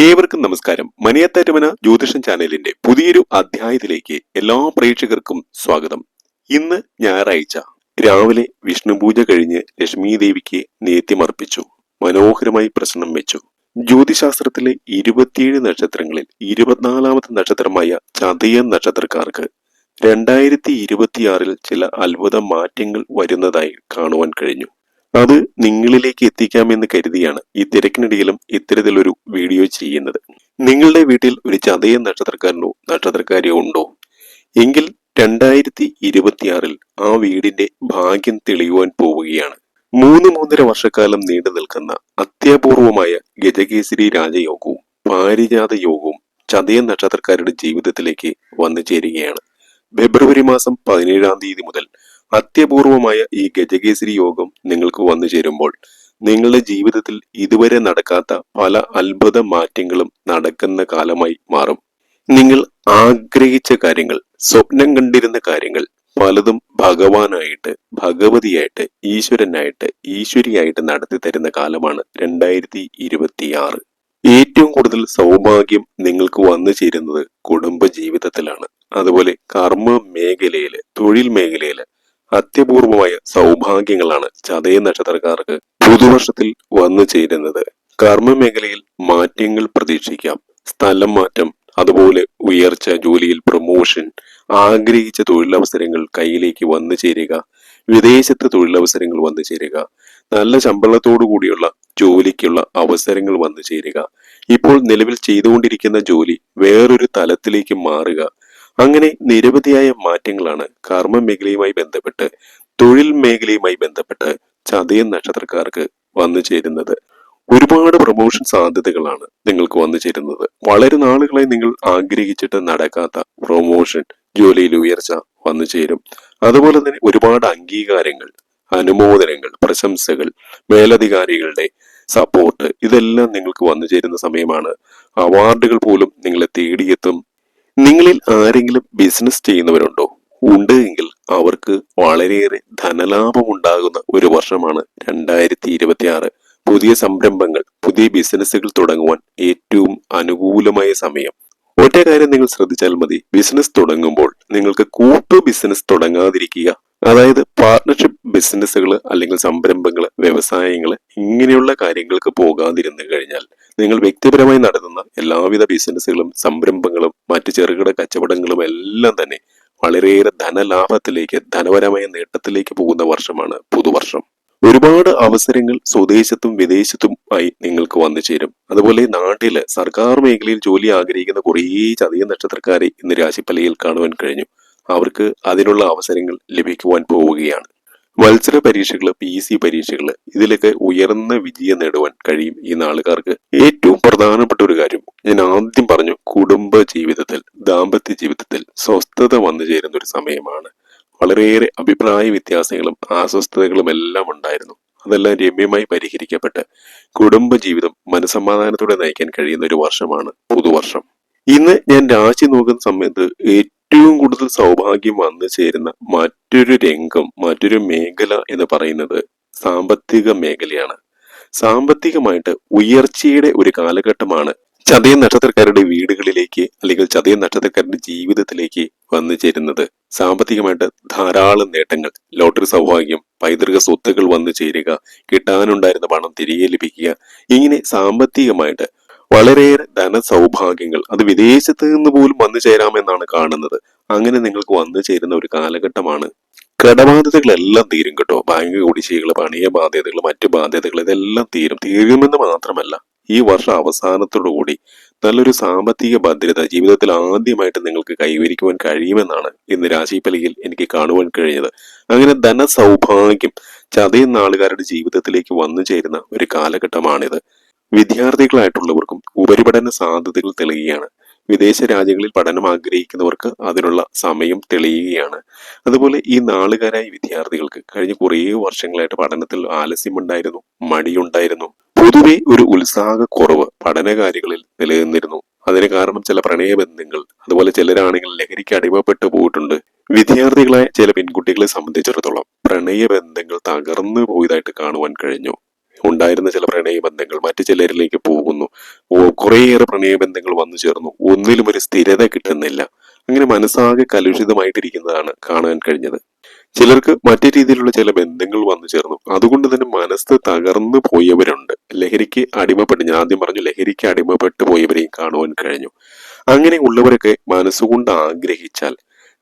ഏവർക്കും നമസ്കാരം. മണിയത്താറ്റുമന ജ്യോതിഷൻ ചാനലിന്റെ പുതിയൊരു അധ്യായത്തിലേക്ക് എല്ലാ പ്രേക്ഷകർക്കും സ്വാഗതം. ഇന്ന് ഞായറാഴ്ച രാവിലെ വിഷ്ണു പൂജ കഴിഞ്ഞ് ലക്ഷ്മി ദേവിക്ക് നേത്യമർപ്പിച്ചു. മനോഹരമായി പ്രശ്നം വെച്ചു. ജ്യോതിശാസ്ത്രത്തിലെ 27 നക്ഷത്രങ്ങളിൽ 24ാമത്തെ നക്ഷത്രമായ ചതയം നക്ഷത്രക്കാർക്ക് 2026 ചില അത്ഭുത മാറ്റങ്ങൾ വരുന്നതായി കാണുവാൻ കഴിഞ്ഞു. അത് നിങ്ങളിലേക്ക് എത്തിക്കാമെന്ന് കരുതിയാണ് ഈ തിരക്കിനിടയിലും ഇത്തരത്തിലൊരു വീഡിയോ ചെയ്യുന്നത്. നിങ്ങളുടെ വീട്ടിൽ ഒരു ചതയ നക്ഷത്രക്കാരനോ നക്ഷത്രക്കാരിയോ ഉണ്ടോ എങ്കിൽ 2026 ആ വീടിന്റെ ഭാഗ്യം തെളിയുവാൻ പോവുകയാണ്. 3-3.5 വർഷക്കാലം നീണ്ടു നിൽക്കുന്ന അത്യപൂർവമായ ഗജകേസരി രാജയോഗവും പാരിജാത യോഗവും ചതയ നക്ഷത്രക്കാരുടെ ജീവിതത്തിലേക്ക് വന്നു ചേരുകയാണ്. ഫെബ്രുവരി മാസം 17-ാം തീയതി മുതൽ അത്യപൂർവമായ ഈ ഗജകേസരി യോഗം നിങ്ങൾക്ക് വന്നു ചേരുമ്പോൾ നിങ്ങളുടെ ജീവിതത്തിൽ ഇതുവരെ നടക്കാത്ത പല അത്ഭുത മാറ്റങ്ങളും നടക്കുന്ന കാലമായി മാറും. നിങ്ങൾ ആഗ്രഹിച്ച കാര്യങ്ങൾ, സ്വപ്നം കണ്ടിരുന്ന കാര്യങ്ങൾ പലതും ഭഗവാനായിട്ട്, ഭഗവതിയായിട്ട്, ഈശ്വരനായിട്ട്, ഈശ്വരിയായിട്ട് നടത്തി തരുന്ന കാലമാണ് 2026. ഏറ്റവും കൂടുതൽ സൗഭാഗ്യം നിങ്ങൾക്ക് വന്നു ചേരുന്നത് കുടുംബ ജീവിതത്തിലാണ്. അതുപോലെ കർമ്മ മേഖലയില്, തൊഴിൽ മേഖലയില് അത്യപൂർവമായ സൗഭാഗ്യങ്ങളാണ് ചതയ നക്ഷത്രക്കാർക്ക് പുതുവർഷത്തിൽ വന്നു ചേരുന്നത്. കർമ്മ മേഖലയിൽ മാറ്റങ്ങൾ പ്രതീക്ഷിക്കാം. സ്ഥലം മാറ്റം, അതുപോലെ ഉയർച്ച, ജോലിയിൽ പ്രൊമോഷൻ, ആഗ്രഹിച്ച തൊഴിലവസരങ്ങൾ കയ്യിലേക്ക് വന്നു ചേരുക, വിദേശത്ത് തൊഴിലവസരങ്ങൾ വന്നു ചേരുക, നല്ല ശമ്പളത്തോടു കൂടിയുള്ള ജോലിക്കുള്ള അവസരങ്ങൾ വന്നു ചേരുക, ഇപ്പോൾ നിലവിൽ ചെയ്തുകൊണ്ടിരിക്കുന്ന ജോലി വേറൊരു തലത്തിലേക്ക് മാറുക. അങ്ങനെ നിരവധിയായ മാറ്റങ്ങളാണ് കർമ്മ മേഖലയുമായി ബന്ധപ്പെട്ട്, തൊഴിൽ മേഖലയുമായി ബന്ധപ്പെട്ട് ചതയ നക്ഷത്രക്കാർക്ക് വന്നു ചേരുന്നത്. ഒരുപാട് പ്രൊമോഷൻ സാധ്യതകളാണ് നിങ്ങൾക്ക് വന്നു ചേരുന്നത്. വളരെ നാളുകളായി നിങ്ങൾ ആഗ്രഹിച്ചിട്ട് നടക്കാത്ത പ്രൊമോഷൻ, ജോലിയിൽ ഉയർച്ച വന്നു ചേരും. അതുപോലെ തന്നെ ഒരുപാട് അംഗീകാരങ്ങൾ, അനുമോദനങ്ങൾ, പ്രശംസകൾ, മേലധികാരികളുടെ സപ്പോർട്ട്, ഇതെല്ലാം നിങ്ങൾക്ക് വന്നു ചേരുന്ന സമയമാണ്. അവാർഡുകൾ പോലും നിങ്ങളെ തേടിയെത്തും. നിങ്ങളിൽ ആരെങ്കിലും ബിസിനസ് ചെയ്യുന്നവരുണ്ടോ? ഉണ്ട് എങ്കിൽ അവർക്ക് വളരെയേറെ ധനലാഭം ഉണ്ടാകുന്ന ഒരു വർഷമാണ് 2026. പുതിയ സംരംഭങ്ങൾ, പുതിയ ബിസിനസ്സുകൾ തുടങ്ങുവാൻ ഏറ്റവും അനുകൂലമായ സമയം. ഒറ്റ കാര്യം നിങ്ങൾ ശ്രദ്ധിച്ചാൽ മതി. ബിസിനസ് തുടങ്ങുമ്പോൾ നിങ്ങൾക്ക് കൂട്ടു ബിസിനസ് തുടങ്ങാതിരിക്കുക. അതായത് പാർട്ണർഷിപ്പ് ബിസിനസ്സുകൾ അല്ലെങ്കിൽ സംരംഭങ്ങൾ, വ്യവസായങ്ങൾ, ഇങ്ങനെയുള്ള കാര്യങ്ങൾക്ക് പോകാതിരുന്നു കഴിഞ്ഞാൽ നിങ്ങൾ വ്യക്തിപരമായി നടത്തുന്ന എല്ലാവിധ ബിസിനസ്സുകളും സംരംഭങ്ങളും മറ്റു ചെറുകിട കച്ചവടങ്ങളും എല്ലാം തന്നെ വളരെയേറെ ധനലാഭത്തിലേക്ക്, ധനപരമായ നേട്ടത്തിലേക്ക് പോകുന്ന വർഷമാണ് പുതുവർഷം. ഒരുപാട് അവസരങ്ങൾ സ്വദേശത്തും വിദേശത്തും ആയി നിങ്ങൾക്ക് വന്നു ചേരും. അതുപോലെ നാട്ടില് സർക്കാർ മേഖലയിൽ ജോലി ആഗ്രഹിക്കുന്ന കുറേ ചതയ നക്ഷത്രക്കാരെ ഇന്ന് രാശിഫലയിൽ കാണുവാൻ കഴിഞ്ഞു. അവർക്ക് അതിനുള്ള അവസരങ്ങൾ ലഭിക്കുവാൻ പോവുകയാണ്. മത്സര പരീക്ഷകള്, PC പരീക്ഷകള്, ഇതിലൊക്കെ ഉയർന്ന വിജയം നേടുവാൻ കഴിയും ഈ നാളുകാർക്ക്. ഏറ്റവും പ്രധാനപ്പെട്ട ഒരു കാര്യം ഞാൻ ആദ്യം പറഞ്ഞു, കുടുംബ ജീവിതത്തിൽ, ദാമ്പത്യ ജീവിതത്തിൽ സ്വസ്ഥത വന്നു ചേരുന്ന ഒരു സമയമാണ്. വളരെയേറെ അഭിപ്രായ വ്യത്യാസങ്ങളും അസ്വസ്ഥതകളും എല്ലാം ഉണ്ടായിരുന്നു. അതെല്ലാം രമ്യമായി പരിഹരിക്കപ്പെട്ട് കുടുംബജീവിതം മനസമാധാനത്തോടെ നയിക്കാൻ കഴിയുന്ന ഒരു വർഷമാണ് പുതുവർഷം. ഇന്ന് ഞാൻ രാശി നോക്കുന്ന സമയത്ത് ഏറ്റവും കൂടുതൽ സൗഭാഗ്യം വന്നു ചേരുന്ന മറ്റൊരു രംഗം, മറ്റൊരു മേഖല എന്ന് പറയുന്നത് സാമ്പത്തിക മേഖലയാണ്. സാമ്പത്തികമായിട്ട് ഉയർച്ചയുടെ ഒരു കാലഘട്ടമാണ് ചതയ നക്ഷത്രക്കാരുടെ വീടുകളിലേക്ക് അല്ലെങ്കിൽ ചതയ നക്ഷത്രക്കാരുടെ ജീവിതത്തിലേക്ക് വന്നു ചേരുന്നത്. സാമ്പത്തികമായിട്ട് ധാരാളം നേട്ടങ്ങൾ, ലോട്ടറി സൗഭാഗ്യം, പൈതൃക സ്വത്തുകൾ വന്നു ചേരുക, കിട്ടാനുണ്ടായിരുന്ന പണം തിരികെ ലഭിക്കുക, ഇങ്ങനെ സാമ്പത്തികമായിട്ട് വളരെയേറെ ധനസൗഭാഗ്യങ്ങൾ, അത് വിദേശത്ത് നിന്ന് പോലും വന്നു ചേരാമെന്നാണ് കാണുന്നത്. അങ്ങനെ നിങ്ങൾക്ക് വന്നു ചേരുന്ന ഒരു കാലഘട്ടമാണ്. കടബാധ്യതകളെല്ലാം തീരും കേട്ടോ. ബാങ്ക് കുടിശ്ശികകൾ, പണിയ ബാധ്യതകൾ, മറ്റു ബാധ്യതകൾ, ഇതെല്ലാം തീരുമെന്ന് മാത്രമല്ല, ഈ വർഷം അവസാനത്തോടു കൂടി നല്ലൊരു സാമ്പത്തിക ഭദ്രത ജീവിതത്തിൽ ആദ്യമായിട്ട് നിങ്ങൾക്ക് കൈവരിക്കുവാൻ കഴിയുമെന്നാണ് ഇന്ന് രാശിഫലയിൽ എനിക്ക് കാണുവാൻ കഴിഞ്ഞത്. അങ്ങനെ ധനസൗഭാഗ്യം ചതയ നാളുകാരുടെ ജീവിതത്തിലേക്ക് വന്നു ചേരുന്ന ഒരു കാലഘട്ടമാണിത്. വിദ്യാർത്ഥികളായിട്ടുള്ളവർക്കും ഉപരിപഠന സാധ്യതകൾ തെളിയുകയാണ്. വിദേശ രാജ്യങ്ങളിൽ പഠനം ആഗ്രഹിക്കുന്നവർക്ക് അതിനുള്ള സമയം തെളിയുകയാണ്. അതുപോലെ ഈ നാളുകാരായ വിദ്യാർത്ഥികൾക്ക് കഴിഞ്ഞ കുറേ വർഷങ്ങളായിട്ട് പഠനത്തിൽ ആലസ്യമുണ്ടായിരുന്നു, മടിയുണ്ടായിരുന്നു, പൊതുവെ ഒരു ഉത്സാഹക്കുറവ് പഠനകാര്യങ്ങളിൽ നിലനിന്നിരുന്നു. അതിന് കാരണം ചില പ്രണയബന്ധങ്ങൾ, അതുപോലെ ചിലരാണെങ്കിൽ ലഹരിക്ക് അടിമപ്പെട്ടു പോയിട്ടുണ്ട്. വിദ്യാർത്ഥികളായ ചില പെൺകുട്ടികളെ സംബന്ധിച്ചിടത്തോളം പ്രണയബന്ധങ്ങൾ തകർന്നു പോയതായിട്ട് കാണുവാൻ കഴിഞ്ഞു. ഉണ്ടായിരുന്ന ചില പ്രണയബന്ധങ്ങൾ മറ്റു ചിലരിലേക്ക് പോകുന്നു. കുറേയേറെ പ്രണയബന്ധങ്ങൾ വന്നു ചേർന്നു. ഒന്നിലും ഒരു സ്ഥിരത കിട്ടുന്നില്ല. അങ്ങനെ മനസ്സാകെ കലുഷിതമായിട്ടിരിക്കുന്നതാണ് കാണാൻ കഴിഞ്ഞത്. ചിലർക്ക് മറ്റു രീതിയിലുള്ള ചില ബന്ധങ്ങൾ വന്നു ചേർന്നു. അതുകൊണ്ട് തന്നെ മനസ്സ് തകർന്നു പോയവരുണ്ട്. ലഹരിക്ക് അടിമപ്പെട്ട്, ഞാൻ ആദ്യം പറഞ്ഞു, ലഹരിക്ക് അടിമപ്പെട്ടു പോയവരെയും കാണുവാൻ കഴിഞ്ഞു. അങ്ങനെ ഉള്ളവരൊക്കെ മനസ്സുകൊണ്ട് ആഗ്രഹിച്ചാൽ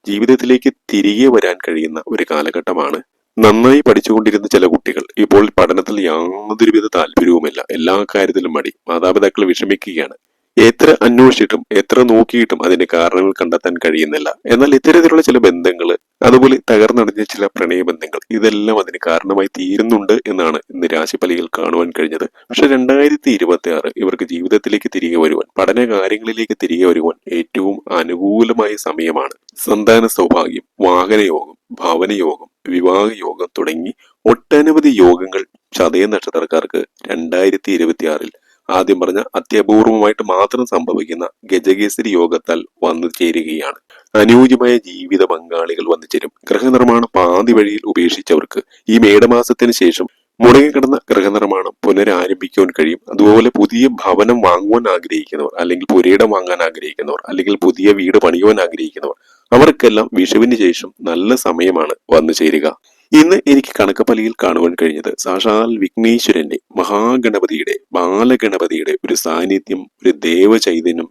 ജീവിതത്തിലേക്ക് തിരികെ വരാൻ കഴിയുന്ന ഒരു കാലഘട്ടമാണ്. നന്നായി പഠിച്ചുകൊണ്ടിരുന്ന ചില കുട്ടികൾ ഇപ്പോൾ പഠനത്തിൽ യാതൊരുവിധ താല്പര്യവുമില്ല. എല്ലാ കാര്യത്തിലും മടി. മാതാപിതാക്കൾ വിഷമിക്കുകയാണ്. എത്ര അന്വേഷിച്ചിട്ടും എത്ര നോക്കിയിട്ടും അതിന്റെ കാരണങ്ങൾ കണ്ടെത്താൻ കഴിയുന്നില്ല. എന്നാൽ ഇത്തരത്തിലുള്ള ചില ബന്ധങ്ങൾ, അതുപോലെ തകർന്നടിഞ്ഞ ചില പ്രണയബന്ധങ്ങൾ, ഇതെല്ലാം അതിന് കാരണമായി തീരുന്നുണ്ട് എന്നാണ് ഇന്ന് രാശിഫലയിൽ കാണുവാൻ കഴിഞ്ഞത്. പക്ഷെ 2026 ഇവർക്ക് ജീവിതത്തിലേക്ക് തിരികെ വരുവാൻ, പഠന കാര്യങ്ങളിലേക്ക് തിരികെ വരുവാൻ ഏറ്റവും അനുകൂലമായ സമയമാണ്. സന്താന സൗഭാഗ്യം, വാഹനയോഗം, ഭവനയോഗം, വിവാഹയോഗം തുടങ്ങി ഒട്ടനവധി യോഗങ്ങൾ ചതയ നക്ഷത്രക്കാർക്ക് 2026 ആദ്യം പറഞ്ഞ അത്യപൂർവമായിട്ട് മാത്രം സംഭവിക്കുന്ന ഗജകേസരി യോഗത്താൽ വന്നു ചേരുകയാണ്. അനുയോജ്യമായ ജീവിത പങ്കാളികൾ വന്നു ചേരും. ഗൃഹനിർമ്മാണം പാതി വഴിയിൽ ഉപേക്ഷിച്ചവർക്ക് ഈ മേടമാസത്തിന് ശേഷം മുടങ്ങിക്കിടന്ന ഗൃഹനിർമ്മാണം പുനരാരംഭിക്കുവാൻ കഴിയും. അതുപോലെ പുതിയ ഭവനം വാങ്ങുവാൻ ആഗ്രഹിക്കുന്നവർ, അല്ലെങ്കിൽ പുരയിടം വാങ്ങാൻ ആഗ്രഹിക്കുന്നവർ, അല്ലെങ്കിൽ പുതിയ വീട് പണിയുവാൻ ആഗ്രഹിക്കുന്നവർ, അവർക്കെല്ലാം വിഷുവിന് ശേഷം നല്ല സമയമാണ് വന്നു ചേരുക. ഇന്ന് എനിക്ക് കണക്കപ്പലിയിൽ കാണുവാൻ കഴിഞ്ഞത് സാക്ഷാൽ വിഘ്നേശ്വരന്റെ, മഹാഗണപതിയുടെ, ബാലഗണപതിയുടെ ഒരു സാന്നിധ്യം, ഒരു ദേവചൈതന്യം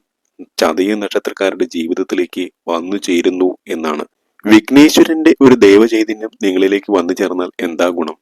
ചതയ നക്ഷത്രക്കാരുടെ ജീവിതത്തിലേക്ക് വന്നു ചേരുന്നു എന്നാണ്. വിഘ്നേശ്വരന്റെ ഒരു ദേവചൈതന്യം നിങ്ങളിലേക്ക് വന്നു ചേർന്നാൽ എന്താ ഗുണം?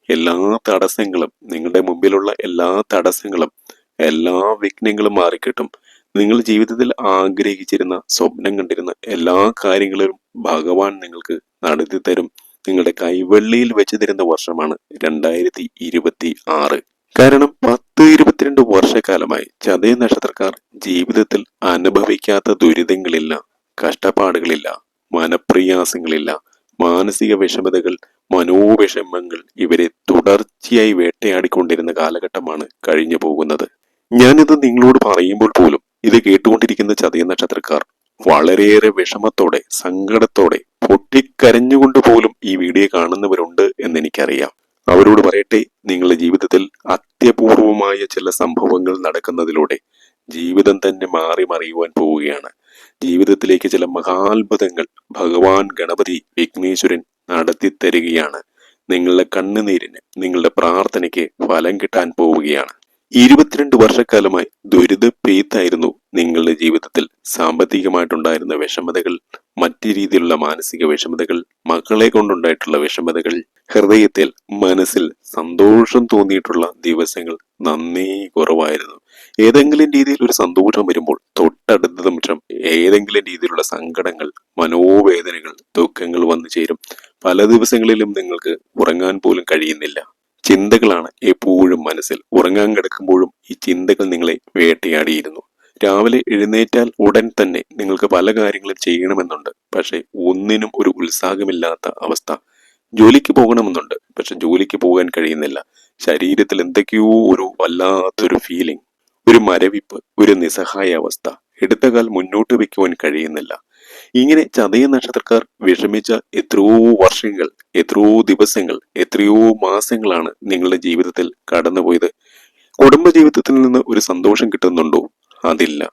എല്ലാ തടസ്സങ്ങളും, നിങ്ങളുടെ മുമ്പിലുള്ള എല്ലാ തടസ്സങ്ങളും, എല്ലാ വിഘ്നങ്ങളും മാറിക്കിട്ടും. നിങ്ങൾ ജീവിതത്തിൽ ആഗ്രഹിച്ചിരുന്ന, സ്വപ്നം കണ്ടിരുന്ന എല്ലാ കാര്യങ്ങളും ഭഗവാൻ നിങ്ങൾക്ക് നടത്തി തരും. നിങ്ങളുടെ കൈവെള്ളിയിൽ വെച്ച് തരുന്ന വർഷമാണ് 2026. കാരണം 22 വർഷക്കാലമായി ചതയ നക്ഷത്രക്കാർ ജീവിതത്തിൽ അനുഭവിക്കാത്ത ദുരിതങ്ങളില്ല, കഷ്ടപ്പാടുകളില്ല, മനപ്രയാസങ്ങളില്ല, മാനസിക വിഷമതകൾ, മനോവിഷമങ്ങൾ ഇവരെ തുടർച്ചയായി വേട്ടയാടിക്കൊണ്ടിരുന്ന കാലഘട്ടമാണ് കഴിഞ്ഞു പോകുന്നത്. ഞാനിത് നിങ്ങളോട് പറയുമ്പോൾ പോലും ഇത് കേട്ടുകൊണ്ടിരിക്കുന്ന ചതയ നക്ഷത്രക്കാർ വളരെയേറെ വിഷമത്തോടെ, സങ്കടത്തോടെ, പൊട്ടിക്കരഞ്ഞുകൊണ്ട് പോലും ഈ വീഡിയോ കാണുന്നവരുണ്ട് എന്ന് എനിക്കറിയാം. അവരോട് പറയട്ടെ, നിങ്ങളുടെ ജീവിതത്തിൽ അത്യപൂർവമായ ചില സംഭവങ്ങൾ നടക്കുന്നതിലൂടെ ജീവിതം തന്നെ മാറി മറിയുവാൻ പോവുകയാണ്. ജീവിതത്തിലേക്ക് ചില മഹാത്ഭുതങ്ങൾ ഭഗവാൻ ഗണപതി വിഘ്നേശ്വരൻ നടത്തി തരികയാണ്. നിങ്ങളുടെ കണ്ണുനീരിന്, നിങ്ങളുടെ പ്രാർത്ഥനയ്ക്ക് ഫലം കിട്ടാൻ പോവുകയാണ്. 22 വർഷക്കാലമായി ദുരിത പെയ്ത്തായിരുന്നു നിങ്ങളുടെ ജീവിതത്തിൽ. സാമ്പത്തികമായിട്ടുണ്ടായിരുന്ന വിഷമതകൾ, മറ്റു രീതിയിലുള്ള മാനസിക വിഷമതകൾ, മക്കളെ കൊണ്ടുണ്ടായിട്ടുള്ള വിഷമതകൾ, ഹൃദയത്തിൽ, മനസ്സിൽ സന്തോഷം തോന്നിയിട്ടുള്ള ദിവസങ്ങൾ നന്നേ കുറവായിരുന്നു. ഏതെങ്കിലും രീതിയിൽ ഒരു സന്തോഷം വരുമ്പോൾ തൊട്ടടുത്ത നിമിഷം ഏതെങ്കിലും രീതിയിലുള്ള സങ്കടങ്ങൾ, മനോവേദനകൾ, ദുഃഖങ്ങൾ വന്നു ചേരും. പല ദിവസങ്ങളിലും നിങ്ങൾക്ക് ഉറങ്ങാൻ പോലും കഴിയുന്നില്ല. ചിന്തകളാണ് എപ്പോഴും മനസ്സിൽ. ഉറങ്ങാൻ കിടക്കുമ്പോഴും ഈ ചിന്തകൾ നിങ്ങളെ വേട്ടയാടിയിരുന്നു. രാവിലെ എഴുന്നേറ്റാൽ ഉടൻ തന്നെ നിങ്ങൾക്ക് പല കാര്യങ്ങളും ചെയ്യണമെന്നുണ്ട്. പക്ഷെ ഒന്നിനും ഒരു ഉത്സാഹമില്ലാത്ത അവസ്ഥ. ജോലിക്ക് പോകണമെന്നുണ്ട്, പക്ഷെ ജോലിക്ക് പോകാൻ കഴിയുന്നില്ല. ശരീരത്തിൽ എന്തൊക്കെയോ ഒരു വല്ലാത്തൊരു ഫീലിംഗ്, ഒരു മരവിപ്പ്, ഒരു നിസ്സഹായ അവസ്ഥ. എടുത്ത കാൽ മുന്നോട്ട് വെക്കുവാൻ കഴിയുന്നില്ല. ഇങ്ങനെ ചതയ നക്ഷത്രക്കാർ വിഷമിച്ച എത്രയോ വർഷങ്ങൾ, എത്രയോ ദിവസങ്ങൾ, എത്രയോ മാസങ്ങളാണ് നിങ്ങളുടെ ജീവിതത്തിൽ കടന്നുപോയത്. കുടുംബ ജീവിതത്തിൽ നിന്ന് ഒരു സന്തോഷം കിട്ടുന്നുണ്ടോ? അതില്ല.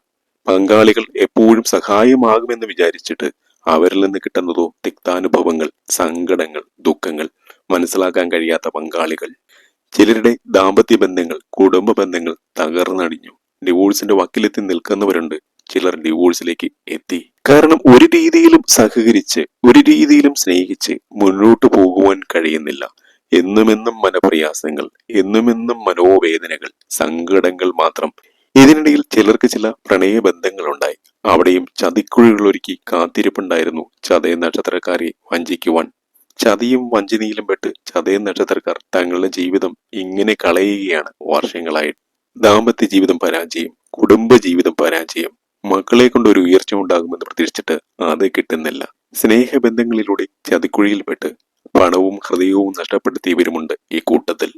പങ്കാളികൾ എപ്പോഴും സഹായമാകുമെന്ന് വിചാരിച്ചിട്ട് അവരിൽ നിന്ന് കിട്ടുന്നതോ തിക്താനുഭവങ്ങൾ, സങ്കടങ്ങൾ, ദുഃഖങ്ങൾ, മനസ്സിലാക്കാൻ കഴിയാത്ത പങ്കാളികൾ. ചിലരുടെ ദാമ്പത്യ ബന്ധങ്ങൾ, കുടുംബ ബന്ധങ്ങൾ തകർന്നടിഞ്ഞു. ഡിവോഴ്സിന്റെ വക്കിലെത്തി നിൽക്കുന്നവരുണ്ട്. ചിലർ ഡിവോഴ്സിലേക്ക് എത്തി. കാരണം ഒരു രീതിയിലും സഹകരിച്ച്, ഒരു രീതിയിലും സ്നേഹിച്ച് മുന്നോട്ട് പോകുവാൻ കഴിയുന്നില്ല. എന്നുമെന്നും മനപ്രയാസങ്ങൾ, എന്നുമെന്നും മനോവേദനകൾ, സങ്കടങ്ങൾ മാത്രം. ഇതിനിടയിൽ ചിലർക്ക് ചില പ്രണയബന്ധങ്ങളുണ്ടായി. അവിടെയും ചതിക്കുഴികൾ ഒരുക്കി കാത്തിരിപ്പുണ്ടായിരുന്നു ചതയ നക്ഷത്രക്കാരെ വഞ്ചിക്കുവാൻ. ചതിയും വഞ്ചനയിലും പെട്ട് ചതയ നക്ഷത്രക്കാർ തങ്ങളുടെ ജീവിതം ഇങ്ങനെ കളയുകയാണ് വർഷങ്ങളായിട്ട്. ദാമ്പത്യ ജീവിതം പരാജയം, കുടുംബ ജീവിതം പരാജയം, മക്കളെ കൊണ്ട് ഒരു ഉയർച്ച ഉണ്ടാകുമെന്ന് പ്രതീക്ഷിച്ചിട്ട് അത് കിട്ടുന്നില്ല. സ്നേഹബന്ധങ്ങളിലൂടെ ചതിക്കുഴിയിൽപ്പെട്ട് പണവും ഹൃദയവും നഷ്ടപ്പെടുത്തിയവരുമുണ്ട് ഈ കൂട്ടത്തിൽ.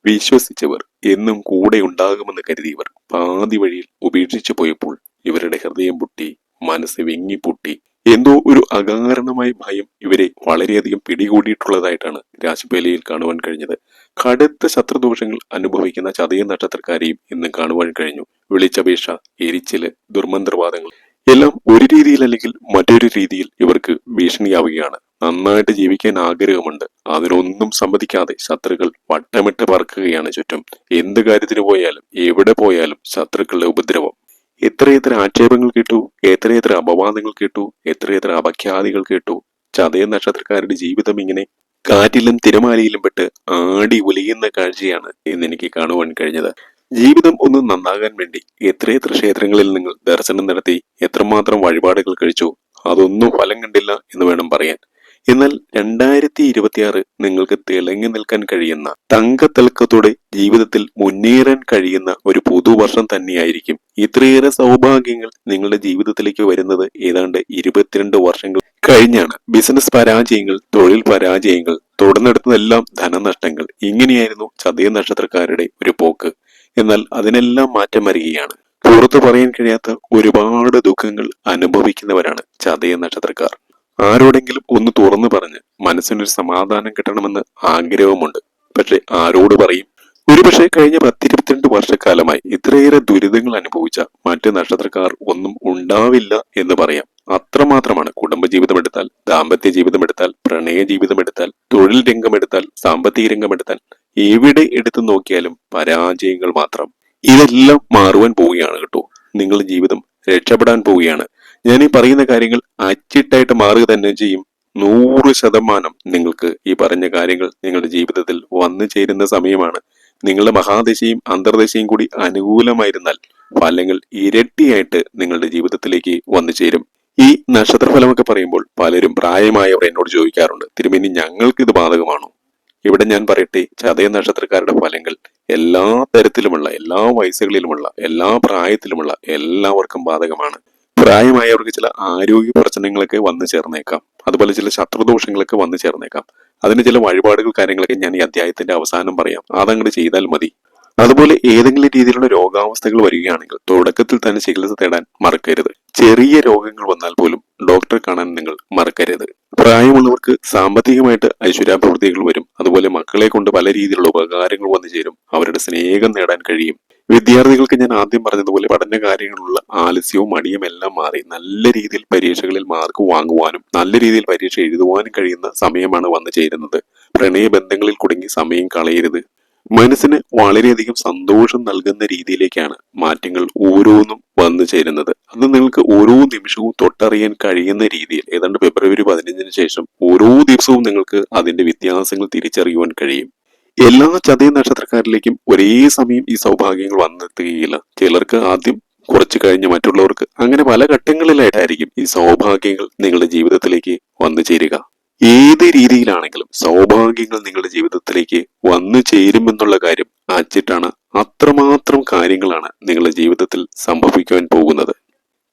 വിശ്വസിച്ചവർ, എന്നും കൂടെ ഉണ്ടാകുമെന്ന് കരുതിയവർ പാതി വഴിയിൽ ഉപേക്ഷിച്ചു പോയപ്പോൾ ഇവരുടെ ഹൃദയം പൊട്ടി, മനസ്സ് വെങ്ങിപ്പൊട്ടി, എന്തോ ഒരു അകാരണമായ ഭയം ഇവരെ വളരെയധികം പിടികൂടിയിട്ടുള്ളതായിട്ടാണ് രാശിപ്പേലയിൽ കാണുവാൻ കഴിഞ്ഞത്. കടുത്ത ശത്രുദോഷങ്ങൾ അനുഭവിക്കുന്ന ചതയ നക്ഷത്രക്കാരെയും ഇന്ന് കാണുവാൻ കഴിഞ്ഞു. വിളിച്ചപേക്ഷ, എരിച്ചില്, ദുർമന്ത്രവാദങ്ങൾ എല്ലാം ഒരു രീതിയിൽ അല്ലെങ്കിൽ മറ്റൊരു രീതിയിൽ ഇവർക്ക് ഭീഷണിയാവുകയാണ്. നന്നായിട്ട് ജീവിക്കാൻ ആഗ്രഹമുണ്ട്, അതിനൊന്നും സമ്മതിക്കാതെ ശത്രുക്കൾ വട്ടമിട്ട് പറക്കുകയാണ് ചുറ്റും. എന്ത് കാര്യത്തിന് പോയാലും എവിടെ പോയാലും ശത്രുക്കളുടെ ഉപദ്രവം. എത്രയെത്ര ആക്ഷേപങ്ങൾ കേട്ടു, എത്രയെത്ര അപവാദങ്ങൾ കേട്ടു, എത്രയെത്ര അപഖ്യാതികൾ കേട്ടു. ചതയ നക്ഷത്രക്കാരുടെ ജീവിതം ഇങ്ങനെ കാറ്റിലും തിരമാലയിലും പെട്ട് ആടി ഉലയുന്ന കാഴ്ചയാണ് ഇന്ന് എനിക്ക് കാണുവാൻ കഴിഞ്ഞത്. ജീവിതം ഒന്ന് നന്നാകാൻ വേണ്ടി എത്രയെത്ര ക്ഷേത്രങ്ങളിൽ നിങ്ങൾ ദർശനം നടത്തി, എത്രമാത്രം വഴിപാടുകൾ കഴിച്ചു, അതൊന്നും ഫലം കണ്ടില്ല എന്ന് വേണം പറയാൻ. എന്നാൽ 2026 നിങ്ങൾക്ക് തിളങ്ങി നിൽക്കാൻ കഴിയുന്ന, തങ്കത്തിളക്കത്തോടെ ജീവിതത്തിൽ മുന്നേറാൻ കഴിയുന്ന ഒരു പുതുവർഷം തന്നെയായിരിക്കും. ഇത്രയേറെ സൗഭാഗ്യങ്ങൾ നിങ്ങളുടെ ജീവിതത്തിലേക്ക് വരുന്നത് ഏതാണ്ട് 22 വർഷങ്ങൾ കഴിഞ്ഞാണ്. ബിസിനസ് പരാജയങ്ങൾ, തൊഴിൽ പരാജയങ്ങൾ, തുടർന്നെടുത്തതെല്ലാം ധനനഷ്ടങ്ങൾ, ഇങ്ങനെയായിരുന്നു ചതയ നക്ഷത്രക്കാരുടെ ഒരു പോക്ക്. എന്നാൽ അതിനെല്ലാം മാറ്റം വരികയാണ്. പുറത്തു പറയാൻ കഴിയാത്ത ഒരുപാട് ദുഃഖങ്ങൾ അനുഭവിക്കുന്നവരാണ് ചതയ നക്ഷത്രക്കാർ. ആരോടെങ്കിലും ഒന്ന് തുറന്നു പറഞ്ഞ് മനസ്സിനൊരു സമാധാനം കിട്ടണമെന്ന് ആഗ്രഹമുണ്ട്. പക്ഷെ ആരോട് പറയും? ഒരുപക്ഷെ കഴിഞ്ഞ 10-22 വർഷക്കാലമായി ഇത്രയേറെ ദുരിതങ്ങൾ അനുഭവിച്ച മറ്റ് നക്ഷത്രക്കാർ ഒന്നും ഉണ്ടാവില്ല എന്ന് പറയാം. അത്രമാത്രമാണ്. കുടുംബജീവിതം എടുത്താൽ, ദാമ്പത്യ ജീവിതം എടുത്താൽ, പ്രണയ ജീവിതം എടുത്താൽ, തൊഴിൽ രംഗം എടുത്താൽ, സാമ്പത്തിക രംഗം എടുത്താൽ, എവിടെ എടുത്തു നോക്കിയാലും പരാജയങ്ങൾ മാത്രം. ഇതെല്ലാം മാറുവാൻ പോവുകയാണ് കേട്ടോ. നിങ്ങളുടെ ജീവിതം രക്ഷപ്പെടാൻ പോവുകയാണ്. ഞാൻ ഈ പറയുന്ന കാര്യങ്ങൾ അച്ചിട്ടായിട്ട് മാറുക തന്നെ ചെയ്യും. 100% നിങ്ങൾക്ക് ഈ പറഞ്ഞ കാര്യങ്ങൾ നിങ്ങളുടെ ജീവിതത്തിൽ വന്നു ചേരുന്ന സമയമാണ്. നിങ്ങളുടെ മഹാദശയും അന്തർദശയും കൂടി അനുകൂലമായിരുന്നാൽ ഫലങ്ങൾ ഇരട്ടിയായിട്ട് നിങ്ങളുടെ ജീവിതത്തിലേക്ക് വന്നു ചേരും. ഈ നക്ഷത്രഫലമൊക്കെ പറയുമ്പോൾ പലരും പ്രായമായവർ എന്നോട് ചോദിക്കാറുണ്ട്, തിരുമേനി ഞങ്ങൾക്ക് ഇത് ബാധകമാണോ? ഇവിടെ ഞാൻ പറയട്ടെ, ചതയ നക്ഷത്രക്കാരുടെ ഫലങ്ങൾ എല്ലാ തരത്തിലുമുള്ള, എല്ലാ വയസ്സുകളിലുമുള്ള, എല്ലാ പ്രായത്തിലുമുള്ള എല്ലാവർക്കും ബാധകമാണ്. പ്രായമായവർക്ക് ചില ആരോഗ്യ പ്രശ്നങ്ങളൊക്കെ വന്നു ചേർന്നേക്കാം, അതുപോലെ ചില ശത്രുദോഷങ്ങളൊക്കെ വന്നു ചേർന്നേക്കാം. അതിന് ചില വഴിപാടുകൾ കാര്യങ്ങളൊക്കെ ഞാൻ ഈ അധ്യായത്തിന്റെ അവസാനം പറയാം, അതങ്ങോട്ട് ചെയ്താൽ മതി. അതുപോലെ ഏതെങ്കിലും രീതിയിലുള്ള രോഗാവസ്ഥകൾ വരികയാണെങ്കിൽ തുടക്കത്തിൽ തന്നെ ചികിത്സ തേടാൻ മറക്കരുത്. ചെറിയ രോഗങ്ങൾ വന്നാൽ പോലും ഡോക്ടറെ കാണാൻ നിങ്ങൾ മറക്കരുത്. പ്രായമുള്ളവർക്ക് സാമ്പത്തികമായിട്ട് ഐശ്വര്യാഭിവൃദ്ധികൾ വരും. അതുപോലെ മക്കളെ കൊണ്ട് പല രീതിയിലുള്ള ഉപകാരങ്ങൾ വന്നു ചേരും. അവരുടെ സ്നേഹം നേടാൻ കഴിയും. വിദ്യാർത്ഥികൾക്ക് ഞാൻ ആദ്യം പറഞ്ഞതുപോലെ പഠന കാര്യങ്ങളുള്ള ആലസ്യവും മടിയും എല്ലാം മാറി നല്ല രീതിയിൽ പരീക്ഷകളിൽ മാർക്ക് വാങ്ങുവാനും നല്ല രീതിയിൽ പരീക്ഷ എഴുതുവാനും കഴിയുന്ന സമയമാണ് വന്നു ചേരുന്നത്. പ്രണയബന്ധങ്ങളിൽ കുടുങ്ങി സമയം കളയരുത്. മനസ്സിന് വളരെയധികം സന്തോഷം നൽകുന്ന രീതിയിലേക്കാണ് മാറ്റങ്ങൾ ഓരോന്നും വന്നു ചേരുന്നത്. അത് നിങ്ങൾക്ക് ഓരോ നിമിഷവും തൊട്ടറിയാൻ കഴിയുന്ന രീതിയിൽ ഏതാണ്ട് ഫെബ്രുവരി 15 ശേഷം ഓരോ ദിവസവും നിങ്ങൾക്ക് അതിന്റെ വ്യത്യാസങ്ങൾ തിരിച്ചറിയുവാൻ കഴിയും. എല്ലാ ചതയ നക്ഷത്രക്കാരിലേക്കും ഒരേ സമയം ഈ സൗഭാഗ്യങ്ങൾ വന്നെത്തുകയില്ല. ചിലർക്ക് ആദ്യം, കുറച്ചു കഴിഞ്ഞ് മറ്റുള്ളവർക്ക്, അങ്ങനെ പല ഘട്ടങ്ങളിലായിട്ടായിരിക്കും ഈ സൗഭാഗ്യങ്ങൾ നിങ്ങളുടെ ജീവിതത്തിലേക്ക് വന്നു ചേരുക. ഏത് രീതിയിലാണെങ്കിലും സൗഭാഗ്യങ്ങൾ നിങ്ങളുടെ ജീവിതത്തിലേക്ക് വന്നു ചേരുമെന്നുള്ള കാര്യം അച്ചിട്ടാണ്. അത്രമാത്രം കാര്യങ്ങളാണ് നിങ്ങളുടെ ജീവിതത്തിൽ സംഭവിക്കുവാൻ പോകുന്നത്.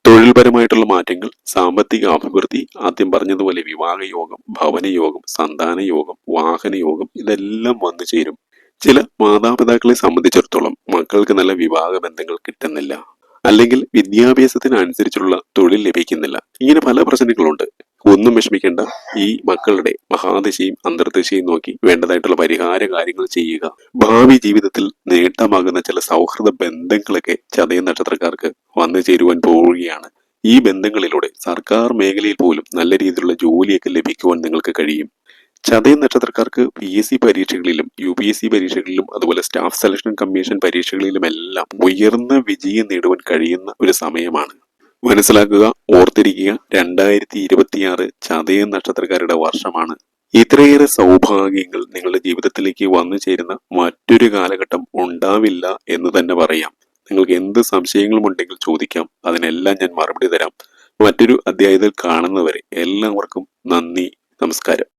തൊഴിൽപരമായിട്ടുള്ള മാറ്റങ്ങൾ, സാമ്പത്തിക അഭിവൃദ്ധി, ആദ്യം പറഞ്ഞതുപോലെ വിവാഹയോഗം, ഭവനയോഗം, സന്താനയോഗം, വാഹനയോഗം, ഇതെല്ലാം വന്നു ചേരും. ചില മാതാപിതാക്കളെ സംബന്ധിച്ചിടത്തോളം മക്കൾക്ക് നല്ല വിവാഹ ബന്ധങ്ങൾ കിട്ടുന്നില്ല, അല്ലെങ്കിൽ വിദ്യാഭ്യാസത്തിനനുസരിച്ചുള്ള തൊഴിൽ ലഭിക്കുന്നില്ല. ഇങ്ങനെ പല പ്രശ്നങ്ങളുണ്ട്. ഒന്നും വിഷമിക്കേണ്ട. ഈ മക്കളുടെ മഹാദശയും അന്തർദശയും നോക്കി വേണ്ടതായിട്ടുള്ള പരിഹാര കാര്യങ്ങൾ ചെയ്യുക. ഭാവി ജീവിതത്തിൽ നേട്ടമാകുന്ന ചില സൗഹൃദ ബന്ധങ്ങളൊക്കെ ചതയ നക്ഷത്രക്കാർക്ക് വന്നു ചേരുവാൻ പോവുകയാണ്. ഈ ബന്ധങ്ങളിലൂടെ സർക്കാർ മേഖലയിൽ പോലും നല്ല രീതിയിലുള്ള ജോലിയൊക്കെ ലഭിക്കുവാൻ നിങ്ങൾക്ക് കഴിയും. ചതയ നക്ഷത്രക്കാർക്ക് PSC പരീക്ഷകളിലും UPSC പരീക്ഷകളിലും അതുപോലെ സ്റ്റാഫ് സെലക്ഷൻ കമ്മീഷൻ പരീക്ഷകളിലുമെല്ലാം ഉയർന്ന വിജയം നേടുവാൻ കഴിയുന്ന ഒരു സമയമാണ്. മനസ്സിലാക്കുക, ഓർത്തിരിക്കുക, 2026 ചതയ നക്ഷത്രക്കാരുടെ വർഷമാണ്. ഇത്രയേറെ സൗഭാഗ്യങ്ങൾ നിങ്ങളുടെ ജീവിതത്തിലേക്ക് വന്നു ചേരുന്ന മറ്റൊരു കാലഘട്ടം ഉണ്ടാവില്ല എന്ന് തന്നെ പറയാം. നിങ്ങൾക്ക് എന്ത് സംശയങ്ങളും ഉണ്ടെങ്കിൽ ചോദിക്കാം, അതിനെല്ലാം ഞാൻ മറുപടി തരാം. മറ്റൊരു അധ്യായത്തിൽ കാണുന്നവരെ എല്ലാവർക്കും നന്ദി, നമസ്കാരം.